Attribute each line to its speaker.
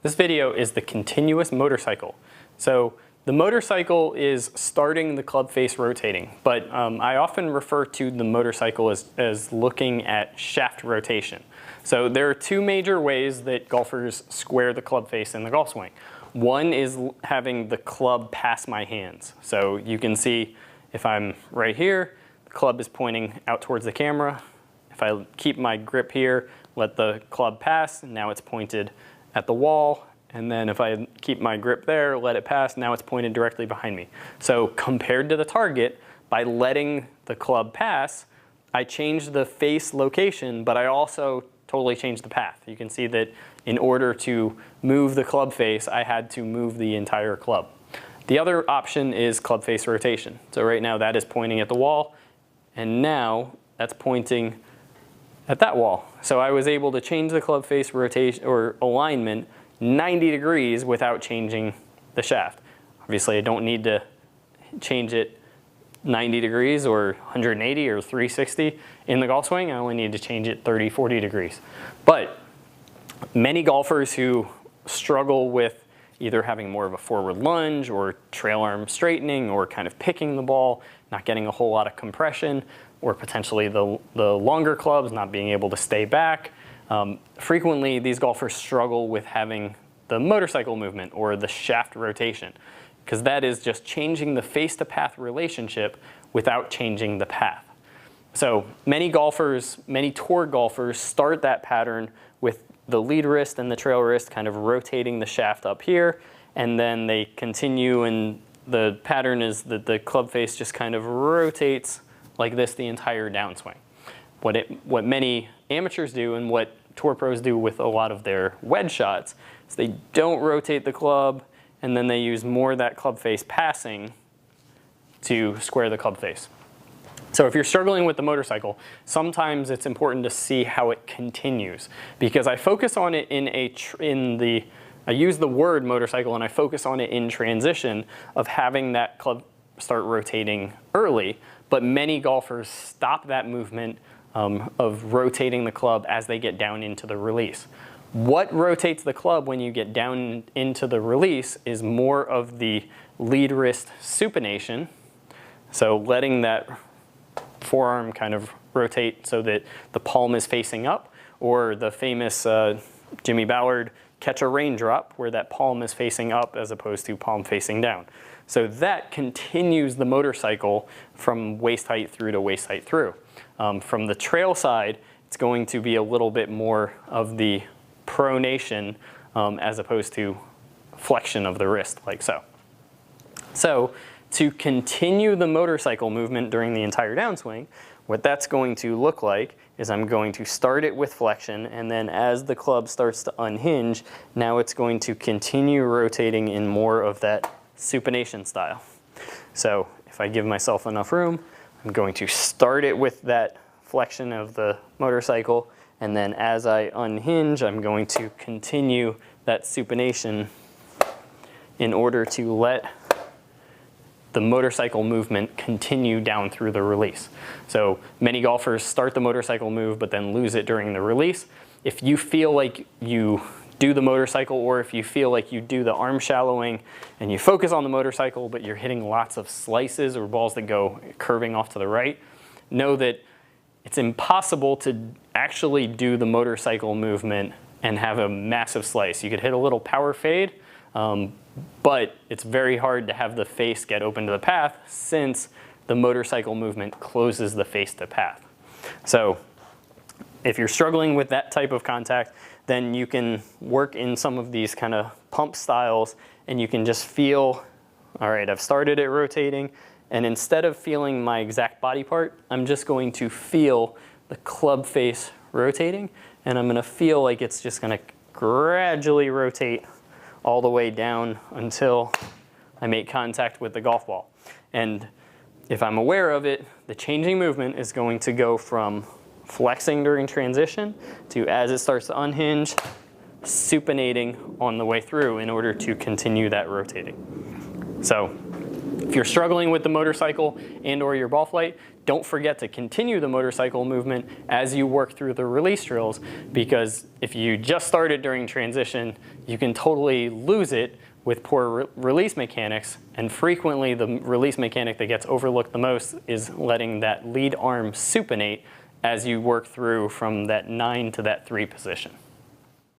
Speaker 1: This video is the continuous motorcycle. So the motorcycle is starting the club face rotating, but I often refer to the motorcycle as looking at shaft rotation. So there are two major ways that golfers square the club face in the golf swing. One is having the club pass my hands. So you can see if I'm right here, the club is pointing out towards the camera. If I keep my grip here, let the club pass, now it's pointed at the wall, and then if I keep my grip there, let it pass, now it's pointed directly behind me. So compared to the target, by letting the club pass, I changed the face location, but I also totally changed the path. You can see that in order to move the club face, I had to move the entire club. The other option is club face rotation. So right now that is pointing at the wall, and now that's pointing at that wall. So I was able to change the club face rotation or alignment 90 degrees without changing the shaft. Obviously I don't need to change it 90 degrees or 180 or 360 in the golf swing. I only need to change it 30, 40 degrees. But many golfers who struggle with either having more of a forward lunge or trail arm straightening or kind of picking the ball, not getting a whole lot of compression, or potentially the longer clubs not being able to stay back. Frequently, these golfers struggle with having the motorcycle movement or the shaft rotation, because that is just changing the face-to-path relationship without changing the path. So many golfers, many tour golfers start that pattern with the lead wrist and the trail wrist kind of rotating the shaft up here, and then they continue, and the pattern is that the club face just kind of rotates like this the entire downswing. What many amateurs do and what tour pros do with a lot of their wedge shots is they don't rotate the club, and then they use more of that club face passing to square the club face. So if you're struggling with the motorcycle, sometimes it's important to see how it continues, because I focus on it I use the word motorcycle and I focus on it in transition of having that club start rotating early, but many golfers stop that movement of rotating the club as they get down into the release. What rotates the club when you get down into the release is more of the lead wrist supination, so letting that forearm kind of rotate so that the palm is facing up, or the famous Jimmy Ballard catch a raindrop where that palm is facing up as opposed to palm facing down. So that continues the motorcycle from waist height through to waist height through. From the trail side, it's going to be a little bit more of the pronation as opposed to flexion of the wrist, like so. So to continue the motorcycle movement during the entire downswing, what that's going to look like is I'm going to start it with flexion, and then as the club starts to unhinge, now it's going to continue rotating in more of that supination style. So if I give myself enough room, I'm going to start it with that flexion of the motorcycle, and then as I unhinge, I'm going to continue that supination in order to let the motorcycle movement continue down through the release. So many golfers start the motorcycle move but then lose it during the release. If you feel like you do the motorcycle, or if you feel like you do the arm shallowing and you focus on the motorcycle but you're hitting lots of slices or balls that go curving off to the right, know that it's impossible to actually do the motorcycle movement and have a massive slice. You could hit a little power fade, but it's very hard to have the face get open to the path since the motorcycle movement closes the face to path. So if you're struggling with that type of contact, then you can work in some of these kind of pump styles, and you can just feel, all right, I've started it rotating, and instead of feeling my exact body part, I'm just going to feel the club face rotating, and I'm going to feel like it's just going to gradually rotate all the way down until I make contact with the golf ball. And if I'm aware of it, the changing movement is going to go from flexing during transition to, as it starts to unhinge, supinating on the way through in order to continue that rotating. So If you're struggling with the motorcycle and or your ball flight, don't forget to continue the motorcycle movement as you work through the release drills, because if you just started during transition, you can totally lose it with poor release mechanics, and frequently the release mechanic that gets overlooked the most is letting that lead arm supinate as you work through from that 9 to that 3 position.